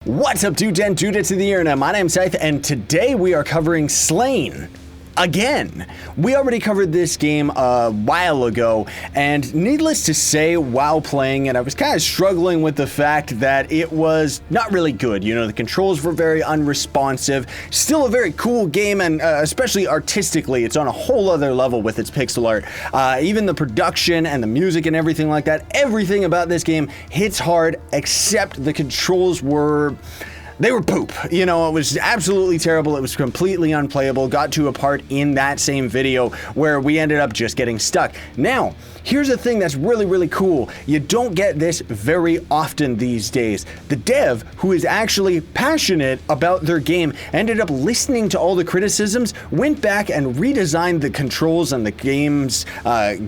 What's up, dudes and dudettes of the internet? My name's Scythe, and today we are covering Slain. Again, we already covered this game a while ago, and needless to say, while playing it, I was kind of struggling with the fact that it was not really good. You know, the controls were very unresponsive. Still a very cool game, and especially artistically, it's on a whole other level with its pixel art. Even the production and the music and everything like that, everything about this game hits hard, except the controls were... they were poop. You know, it was absolutely terrible. It was completely unplayable. Got to a part in that same video where we ended up just getting stuck. Now, here's the thing that's really, really cool. You don't get this very often these days. The dev, who is actually passionate about their game, ended up listening to all the criticisms, went back and redesigned the controls and the game's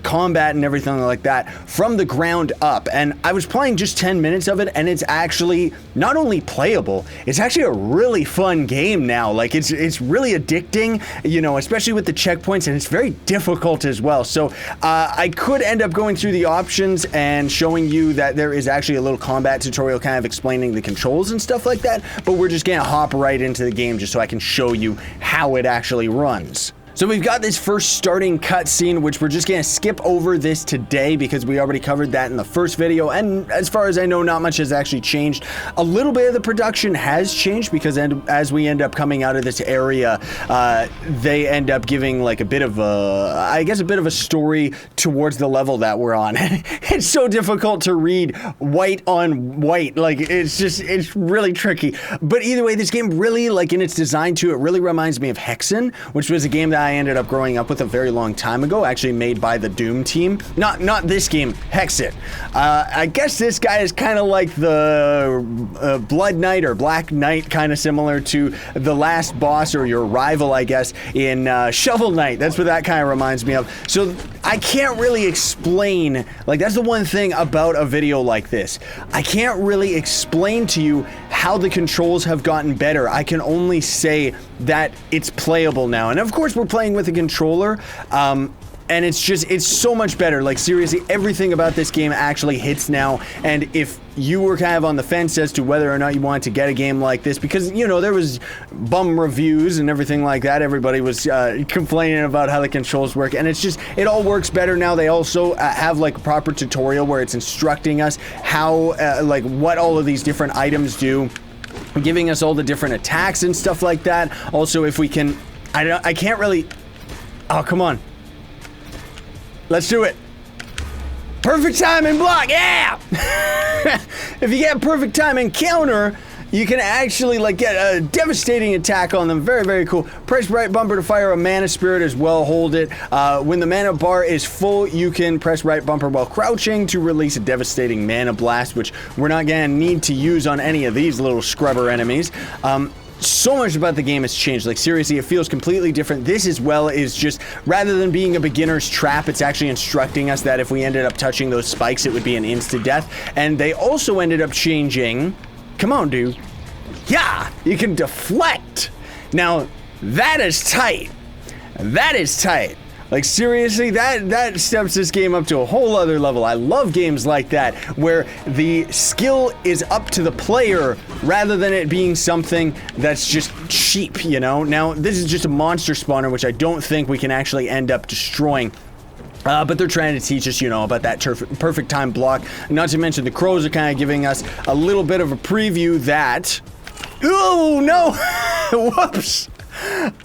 combat and everything like that from the ground up. And I was playing just 10 minutes of it, and it's actually not only playable, it's actually a really fun game now. Like, it's really addicting, you know, especially with the checkpoints, and it's very difficult as well. So I could end up going through the options and showing you that there is actually a little combat tutorial kind of explaining the controls and stuff like that, but we're just gonna hop right into the game just so I can show you how it actually runs. So we've got this first starting cutscene, which we're just gonna skip over this today because we already covered that in the first video, and as far as I know, not much has actually changed. A little bit of the production has changed because as we end up coming out of this area, they end up giving like a bit of a, I guess a bit of a story towards the level that we're on. It's so difficult to read white on white, like it's really tricky. But either way, this game really, like in its design too, it really reminds me of Hexen, which was a game that I ended up growing up with a very long time ago, actually made by the Doom team. Not this game, Hexen. I guess this guy is kind of like the Blood Knight or Black Knight, kind of similar to the last boss or your rival, I guess, in Shovel Knight. That's what that kind of reminds me of. So I can't really explain, like that's the one thing about a video like this. I can't really explain to you how the controls have gotten better. I can only say that it's playable now. And of course we're playing with a controller, and it's so much better. Like seriously, everything about this game actually hits now. And if you were kind of on the fence as to whether or not you wanted to get a game like this, because you know there was bum reviews and everything like that, everybody was complaining about how the controls work, and it all works better now. They also have like a proper tutorial where it's instructing us how like what all of these different items do, giving us all the different attacks and stuff like that. Also, if we can, I can't really, oh come on, let's do it. Perfect time and block, yeah! If you get perfect time and counter, you can actually like get a devastating attack on them. Very, very cool. Press right bumper to fire a mana spirit as well. Hold it. When the mana bar is full, you can press right bumper while crouching to release a devastating mana blast, which we're not gonna need to use on any of these little scrubber enemies. So much about the game has changed. Like seriously, it feels completely different. This as well is just, rather than being a beginner's trap, it's actually instructing us that if we ended up touching those spikes, it would be an insta-death. And they also ended up changing, come on dude, yeah, you can deflect. Now that is tight. That is tight. Like seriously, that steps this game up to a whole other level. I love games like that, where the skill is up to the player rather than it being something that's just cheap, you know? Now, this is just a monster spawner, which I don't think we can actually end up destroying. But they're trying to teach us, you know, about that perfect time block. Not to mention the crows are kind of giving us a little bit of a preview that... oh, no! Whoops!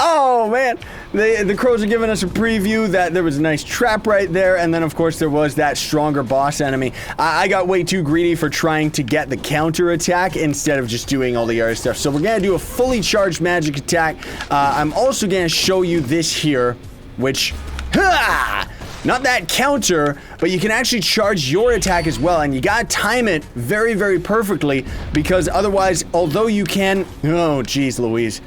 Oh man, the crows are giving us a preview that there was a nice trap right there, and then of course there was that stronger boss enemy. I got way too greedy for trying to get the counter attack instead of just doing all the other stuff. So we're gonna do a fully charged magic attack. I'm also gonna show you this here, which, not that counter, but you can actually charge your attack as well, and you gotta time it very, very perfectly, because otherwise, although you can, oh geez Louise.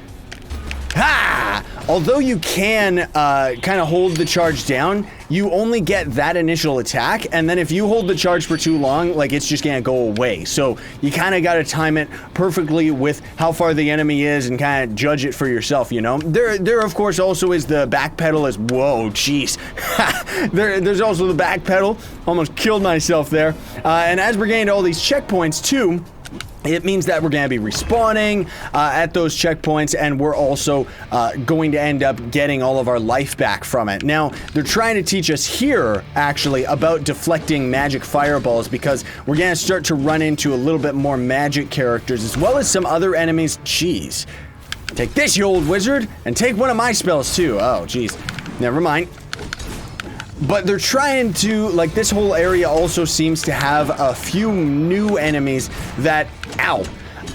Ha! Although you can kind of hold the charge down, you only get that initial attack, and then if you hold the charge for too long, like it's just gonna go away. So you kind of got to time it perfectly with how far the enemy is and kind of judge it for yourself, you know? There of course also is the back pedal as, whoa, jeez. There's also the back pedal. Almost killed myself there. And as we're getting to all these checkpoints too, it means that we're going to be respawning at those checkpoints, and we're also going to end up getting all of our life back from it. Now, they're trying to teach us here, actually, about deflecting magic fireballs, because we're going to start to run into a little bit more magic characters, as well as some other enemies. Jeez. Take this, you old wizard, and take one of my spells, too. Oh, jeez. Never mind. But they're trying to, like, this whole area also seems to have a few new enemies that, ow,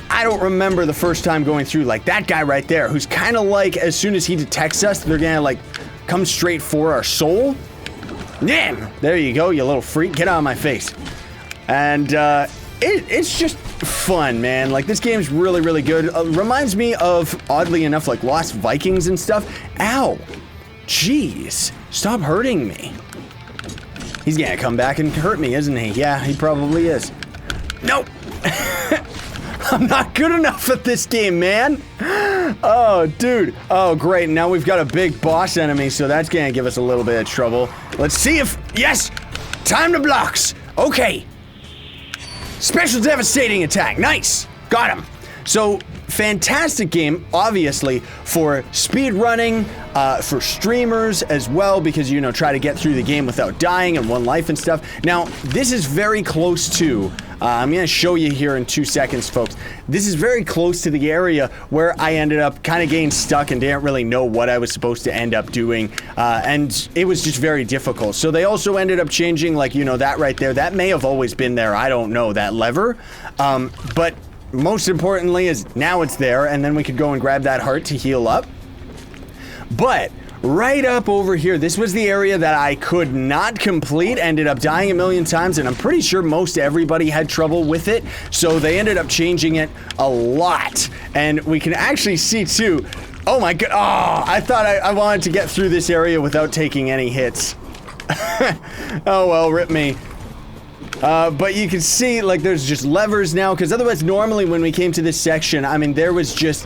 I don't remember the first time going through. Like, that guy right there, who's kind of like, as soon as he detects us, they're gonna, like, come straight for our soul. Damn! There you go, you little freak. Get out of my face. And, it's just fun, man. Like, this game's really, really good. Reminds me of, oddly enough, like, Lost Vikings and stuff. Ow! Jeez. Stop hurting me. He's gonna come back and hurt me, isn't he? Yeah, he probably is. Nope. I'm not good enough at this game, man. Oh, dude. Oh, great. Now we've got a big boss enemy, so that's gonna give us a little bit of trouble. Let's see if... Yes! Time to blocks. Okay. Special devastating attack. Nice. Got him. So... fantastic game, obviously, for speed running, for streamers as well, because, you know, try to get through the game without dying and one life and stuff. Now, this is very close to, I'm going to show you here in 2 seconds, folks. This is very close to the area where I ended up kind of getting stuck and didn't really know what I was supposed to end up doing, and it was just very difficult. So they also ended up changing, like, you know, that right there. That may have always been there. I don't know, that lever. But most importantly is now it's there, and then we could go and grab that heart to heal up. But right up over here, this was the area that I could not complete, ended up dying a million times, and I'm pretty sure most everybody had trouble with it, so they ended up changing it a lot. And we can actually see too, oh my god, oh, I thought I wanted to get through this area without taking any hits. Oh well, rip me. But you can see, like, there's just levers now, because otherwise, normally when we came to this section, I mean, there was just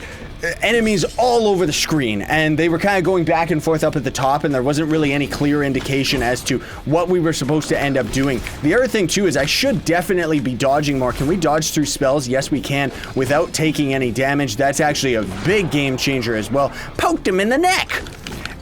enemies all over the screen, and they were kind of going back and forth up at the top, and there wasn't really any clear indication as to what we were supposed to end up doing. The other thing, too, is I should definitely be dodging more. Can we dodge through spells? Yes, we can, without taking any damage. That's actually a big game changer as well. Poked him in the neck!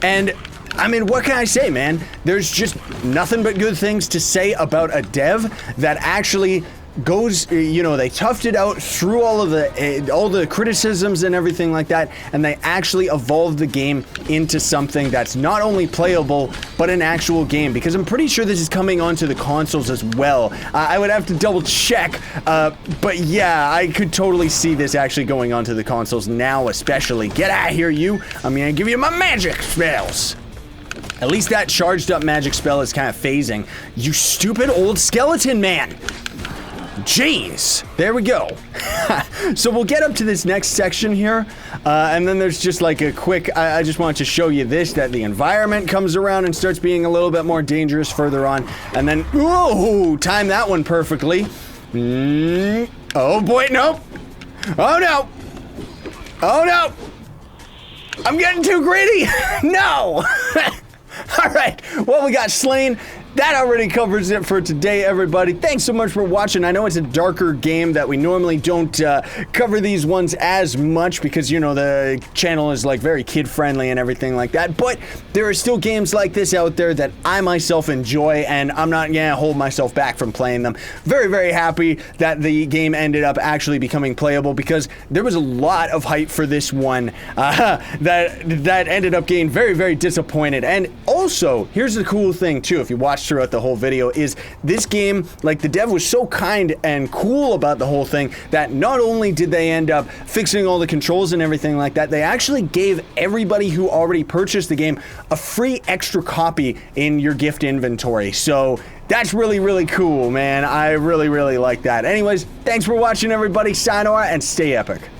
And... I mean, what can I say, man? There's just nothing but good things to say about a dev that actually goes, you know, they toughed it out through all the criticisms and everything like that, and they actually evolved the game into something that's not only playable, but an actual game, because I'm pretty sure this is coming onto the consoles as well. I would have to double check, but yeah, I could totally see this actually going onto the consoles now, especially. Get out of here, you! I'm gonna give you my magic spells! At least that charged up magic spell is kind of phasing. You stupid old skeleton man! Jeez! There we go. So we'll get up to this next section here, and then there's just like a quick, I just wanted to show you this, that the environment comes around and starts being a little bit more dangerous further on, and then, ooh, time that one perfectly. Oh boy, nope! Oh no! Oh no! I'm getting too greedy! No! Alright, well, we got slain. That already covers it for today, everybody. Thanks so much for watching. I know it's a darker game that we normally don't cover these ones as much because, you know, the channel is like very kid-friendly and everything like that, but there are still games like this out there that I myself enjoy, and I'm not gonna hold myself back from playing them. Very, very happy that the game ended up actually becoming playable, because there was a lot of hype for this one that ended up getting very, very disappointed. And also, here's the cool thing too, if you watch throughout the whole video, is this game, like, the dev was so kind and cool about the whole thing that not only did they end up fixing all the controls and everything like that, they actually gave everybody who already purchased the game a free extra copy in your gift inventory. So that's really, really cool, man. I really, really like that. Anyways, thanks for watching, everybody. Sayonara and stay epic.